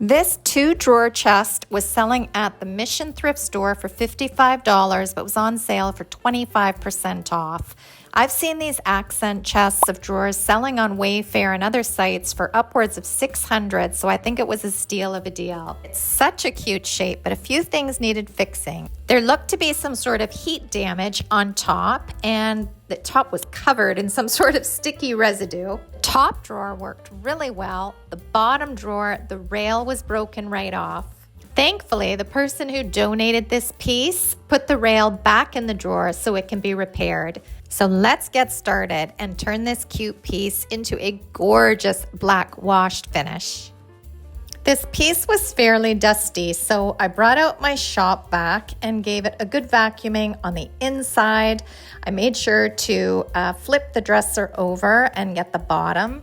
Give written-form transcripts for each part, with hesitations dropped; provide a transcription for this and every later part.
This 2-drawer chest was selling at the Mission thrift store for $55, but was on sale for 25% off. I've seen these accent chests of drawers selling on Wayfair and other sites for upwards of $600, so I think it was a steal of a deal. It's such a cute shape, but a few things needed fixing. There looked to be some sort of heat damage on top, and the top was covered in some sort of sticky residue. Top drawer worked really well. The bottom drawer, the rail was broken right off. Thankfully, the person who donated this piece put the rail back in the drawer so it can be repaired. So let's get started and turn this cute piece into a gorgeous black washed finish. This piece was fairly dusty, so I brought out my shop vac and gave it a good vacuuming on the inside. I made sure to flip the dresser over and get the bottom.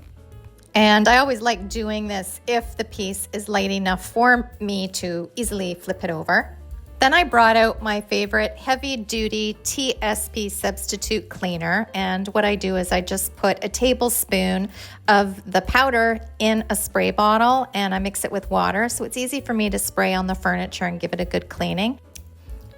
And I always like doing this if the piece is light enough for me to easily flip it over. Then I brought out my favorite heavy-duty TSP substitute cleaner, and what I do is I just put a tablespoon of the powder in a spray bottle and I mix it with water, so it's easy for me to spray on the furniture and give it a good cleaning.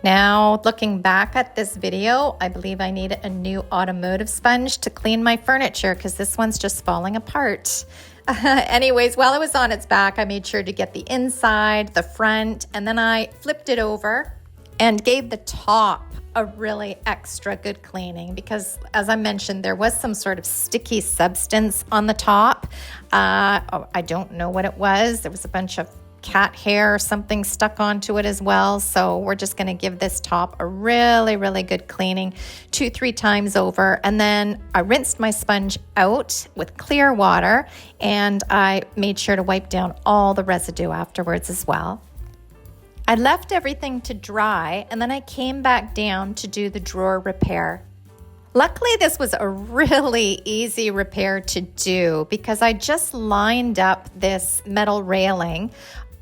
Now, looking back at this video, I believe I need a new automotive sponge to clean my furniture because this one's just falling apart. Anyways, while it was on its back, I made sure to get the inside, the front, and then I flipped it over and gave the top a really extra good cleaning because, as I mentioned, there was some sort of sticky substance on the top. I don't know what it was. There was a bunch of cat hair or something stuck onto it as well. So we're just going to give this top a really good cleaning 2-3 times over. And then I rinsed my sponge out with clear water and I made sure to wipe down all the residue afterwards as well. I left everything to dry and then I came back down to do the drawer repair. Luckily, this was a really easy repair to do because I just lined up this metal railing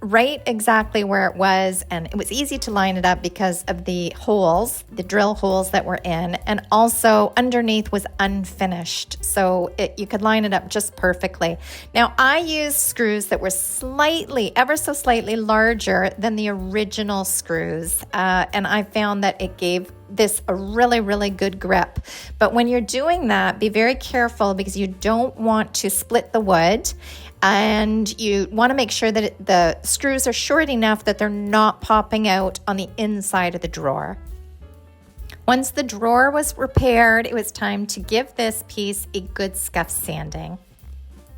right exactly where it was, and it was easy to line it up because of the holes, the drill holes that were in, and also underneath was unfinished, so you could line it up just perfectly. Now, I used screws that were ever so slightly larger than the original screws, and I found that it gave this a really good grip. But when you're doing that, be very careful because you don't want to split the wood, and you want to make sure that the screws are short enough that they're not popping out on the inside of the drawer. Once the drawer was repaired, it was time to give this piece a good scuff sanding.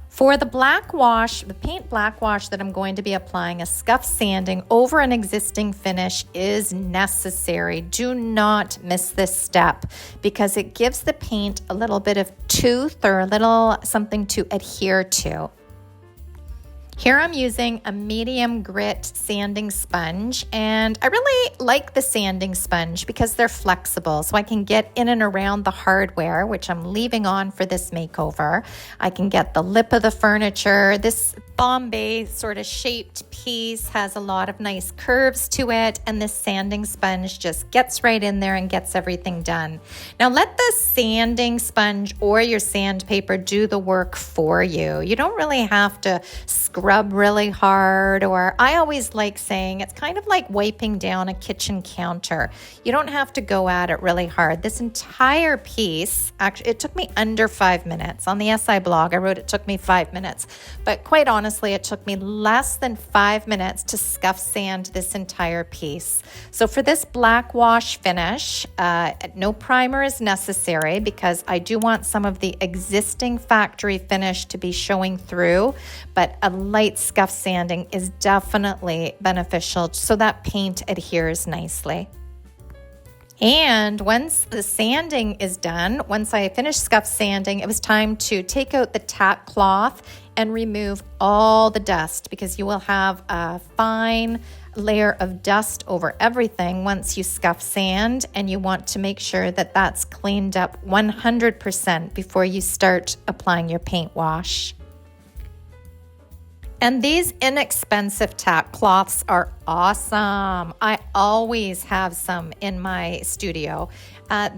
For the black wash, the paint black wash that I'm going to be applying, a scuff sanding over an existing finish is necessary. Do not miss this step because it gives the paint a little bit of tooth or a little something to adhere to. Here I'm using a medium grit sanding sponge, and I really like the sanding sponge because they're flexible, so I can get in and around the hardware, which I'm leaving on for this makeover. I can get the lip of the furniture. This Bombay sort of shaped piece has a lot of nice curves to it, and this sanding sponge just gets right in there and gets everything done. Now let the sanding sponge or your sandpaper do the work for you. You don't really have to scrub really hard, or I always like saying it's kind of like wiping down a kitchen counter. You don't have to go at it really hard. This entire piece, actually, it took me under 5 minutes. On the SI blog, I wrote it took me 5 minutes, but quite honestly, it took me less than 5 minutes to scuff sand this entire piece. So for this black wash finish, no primer is necessary because I do want some of the existing factory finish to be showing through, but a light scuff sanding is definitely beneficial so that paint adheres nicely. And once the sanding is done, once I finished scuff sanding, it was time to take out the tack cloth and remove all the dust because you will have a fine layer of dust over everything once you scuff sand, and you want to make sure that that's cleaned up 100% before you start applying your paint wash. And these inexpensive tack cloths are awesome. I always have some in my studio.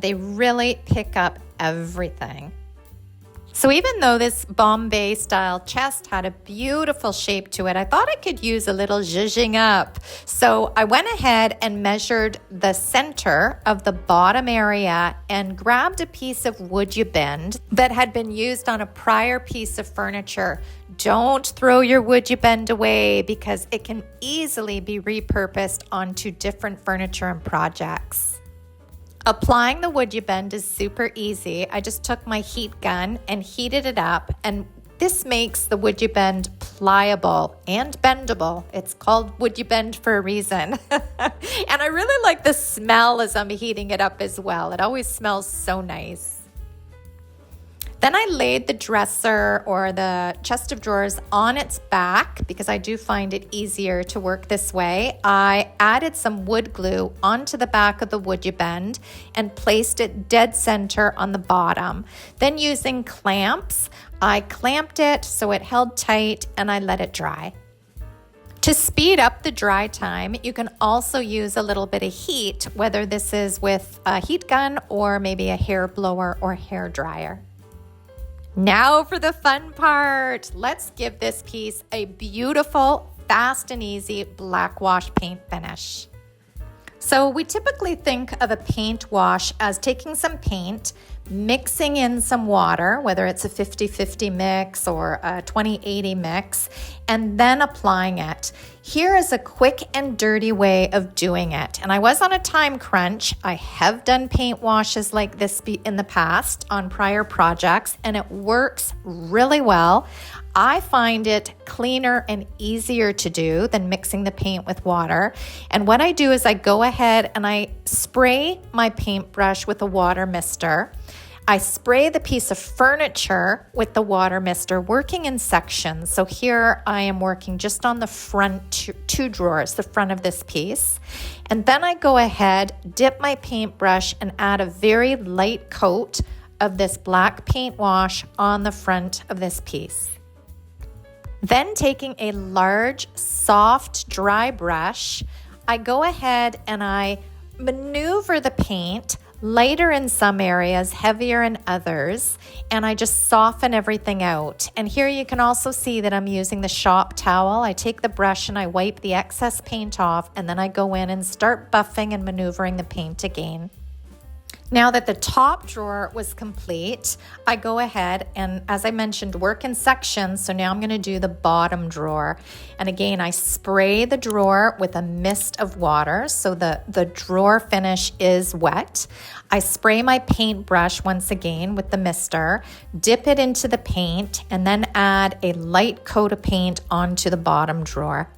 They really pick up everything. So even though this Bombay style chest had a beautiful shape to it, I thought I could use a little zhuzhing up. So I went ahead and measured the center of the bottom area and grabbed a piece of woodubend that had been used on a prior piece of furniture. Don't throw your woodubend away because it can easily be repurposed onto different furniture and projects. Applying the woodubend is super easy. I just took my heat gun and heated it up, and this makes the woodubend pliable and bendable. It's called woodubend for a reason. And I really like the smell as I'm heating it up as well. It always smells so nice. Then I laid the dresser or the chest of drawers on its back because I do find it easier to work this way. I added some wood glue onto the back of the woodubend and placed it dead center on the bottom. Then using clamps, I clamped it so it held tight and I let it dry. To speed up the dry time, you can also use a little bit of heat, whether this is with a heat gun or maybe a hair blower or hair dryer. Now for the fun part. Let's give this piece a beautiful, fast and easy black wash paint finish. So we typically think of a paint wash as taking some paint, mixing in some water, whether it's a 50-50 mix or a 20-80 mix, and then applying it. Here is a quick and dirty way of doing it. And I was on a time crunch. I have done paint washes like this in the past on prior projects, and it works really well. I find it cleaner and easier to do than mixing the paint with water. And what I do is I go ahead and I spray my paintbrush with a water mister. I spray the piece of furniture with the water mister, working in sections. So here I am working just on the front two drawers, the front of this piece. And then I go ahead, dip my paintbrush and add a very light coat of this black paint wash on the front of this piece. Then taking a large, soft, dry brush, I go ahead and I maneuver the paint, lighter in some areas, heavier in others, and I just soften everything out. And here you can also see that I'm using the shop towel. I take the brush and I wipe the excess paint off, and then I go in and start buffing and maneuvering the paint again. Now that the top drawer was complete, I go ahead and, as I mentioned, work in sections. So now I'm going to do the bottom drawer. And again, I spray the drawer with a mist of water so the drawer finish is wet. I spray my paintbrush once again with the mister, dip it into the paint, and then add a light coat of paint onto the bottom drawer.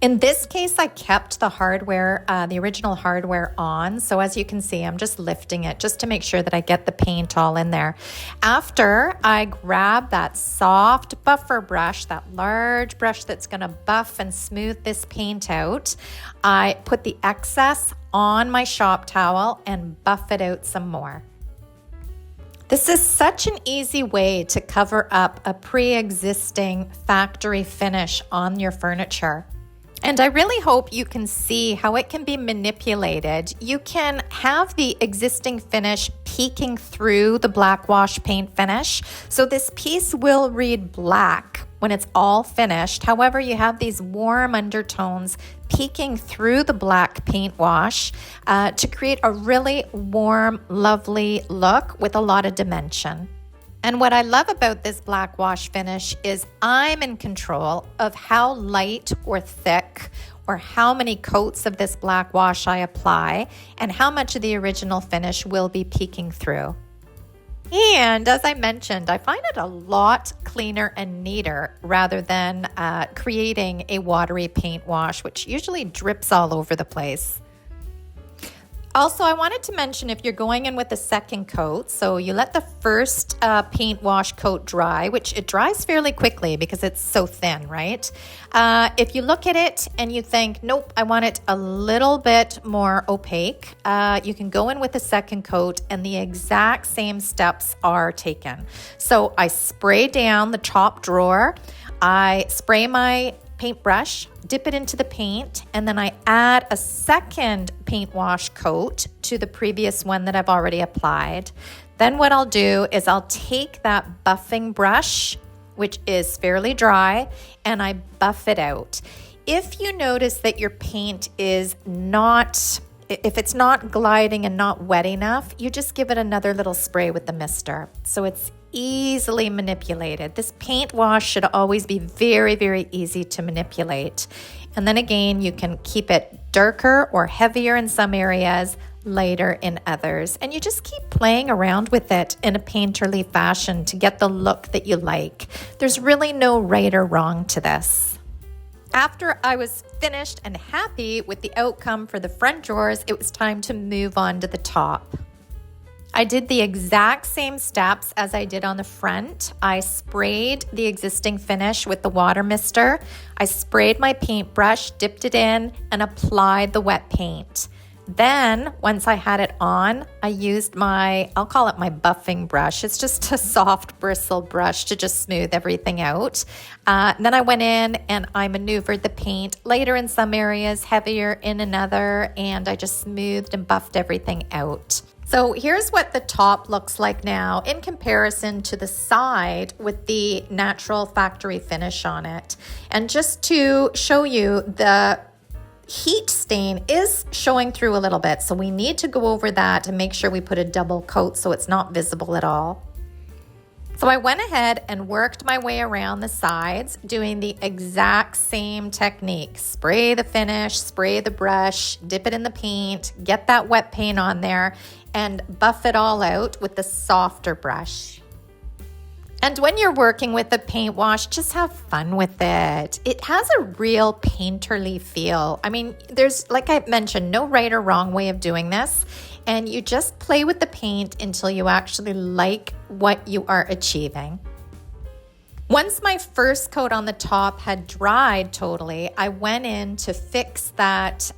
In this case, I kept the hardware, the original hardware on. So as you can see, I'm just lifting it just to make sure that I get the paint all in there. After I grab that soft buffer brush, that large brush that's gonna buff and smooth this paint out, I put the excess on my shop towel and buff it out some more. This is such an easy way to cover up a pre-existing factory finish on your furniture. And I really hope you can see how it can be manipulated. You can have the existing finish peeking through the black wash paint finish. So this piece will read black when it's all finished. However, you have these warm undertones peeking through the black paint wash to create a really warm, lovely look with a lot of dimension. And what I love about this black wash finish is I'm in control of how light or thick or how many coats of this black wash I apply and how much of the original finish will be peeking through. And as I mentioned, I find it a lot cleaner and neater rather than creating a watery paint wash, which usually drips all over the place. Also, I wanted to mention if you're going in with a second coat, so you let the first paint wash coat dry, which it dries fairly quickly because it's so thin, right? If you look at it and you think, nope, I want it a little bit more opaque, you can go in with a second coat and the exact same steps are taken. So I spray down the top drawer, I spray my paintbrush, dip it into the paint, and then I add a second paint wash coat to the previous one that I've already applied. Then what I'll do is I'll take that buffing brush, which is fairly dry, and I buff it out. If you notice that your paint is not, if it's not gliding and not wet enough, you just give it another little spray with the mister. So it's easily manipulated. This paint wash should always be very, very easy to manipulate. And then again, you can keep it darker or heavier in some areas, lighter in others. And you just keep playing around with it in a painterly fashion to get the look that you like. There's really no right or wrong to this. After I was finished and happy with the outcome for the front drawers, it was time to move on to the top. I did the exact same steps as I did on the front. I sprayed the existing finish with the water mister. I sprayed my paintbrush, dipped it in, and applied the wet paint. Then, once I had it on, I used I'll call it my buffing brush. It's just a soft bristle brush to just smooth everything out. Then I went in and I maneuvered the paint, lighter in some areas, heavier in another, and I just smoothed and buffed everything out. So here's what the top looks like now in comparison to the side with the natural factory finish on it. And just to show you, the heat stain is showing through a little bit. So we need to go over that and make sure we put a double coat so it's not visible at all. So I went ahead and worked my way around the sides doing the exact same technique. Spray the finish, spray the brush, dip it in the paint, get that wet paint on there, and buff it all out with the softer brush. And when you're working with the paint wash, just have fun with it. It has a real painterly feel. I mean, there's, like I mentioned, no right or wrong way of doing this. And you just play with the paint until you actually like what you are achieving. Once my first coat on the top had dried totally, I went in to fix that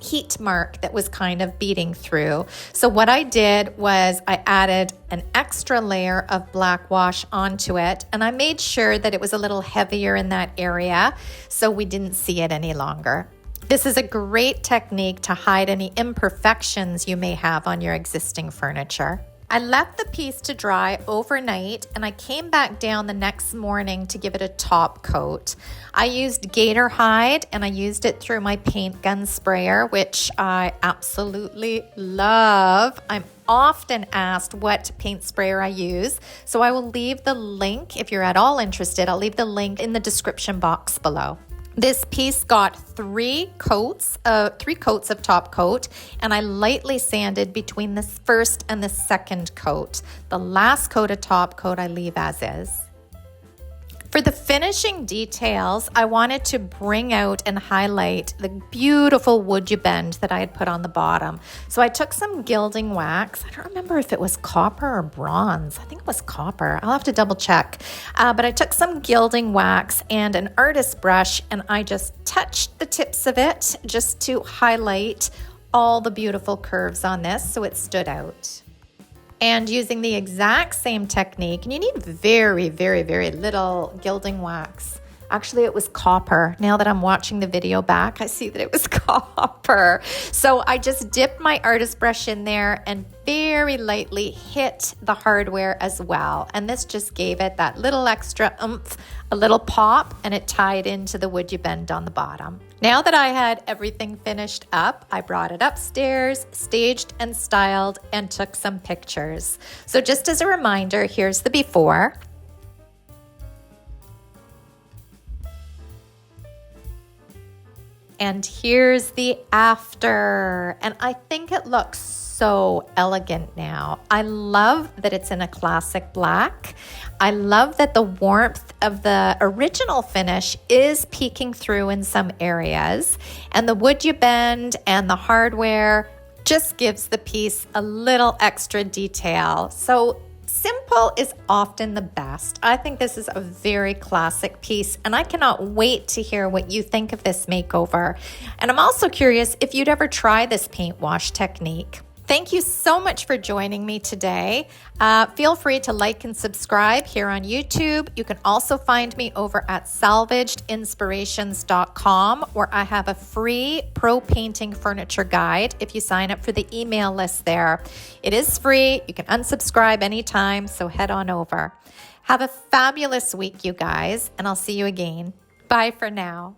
heat mark that was kind of beating through. So what I did was I added an extra layer of black wash onto it, and I made sure that it was a little heavier in that area so we didn't see it any longer. This is a great technique to hide any imperfections you may have on your existing furniture. I left the piece to dry overnight and I came back down the next morning to give it a top coat. I used gator hide and I used it through my paint gun sprayer, which I absolutely love. I'm often asked what paint sprayer I use, so I will leave the link if you're at all interested. I'll leave the link in the description box below. This piece got three coats of top coat, and I lightly sanded between the first and the second coat. The last coat of top coat I leave as is. For the finishing details, I wanted to bring out and highlight the beautiful woodubend that I had put on the bottom. So I took some gilding wax. I don't remember if it was copper or bronze. I think it was copper. I'll have to double check. But I took some gilding wax and an artist brush, and I just touched the tips of it just to highlight all the beautiful curves on this so it stood out. And using the exact same technique, and you need very, very, very little gilding wax. Actually, it was copper. Now that I'm watching the video back, I see that it was copper. So I just dipped my artist brush in there and very lightly hit the hardware as well. And this just gave it that little extra oomph, a little pop, and it tied into the woodubend on the bottom. Now that I had everything finished up, I brought it upstairs, staged and styled, and took some pictures. So just as a reminder, here's the before. And here's the after. And I think it looks so elegant now. I love that it's in a classic black. I love that the warmth of the original finish is peeking through in some areas. And the woodubend and the hardware just gives the piece a little extra detail. So simple is often the best. I think this is a very classic piece, and I cannot wait to hear what you think of this makeover. And I'm also curious if you'd ever try this paint wash technique. Thank you so much for joining me today. Feel free to like and subscribe here on YouTube. You can also find me over at salvagedinspirations.com, where I have a free pro painting furniture guide if you sign up for the email list there. It is free. You can unsubscribe anytime, so head on over. Have a fabulous week, you guys, and I'll see you again. Bye for now.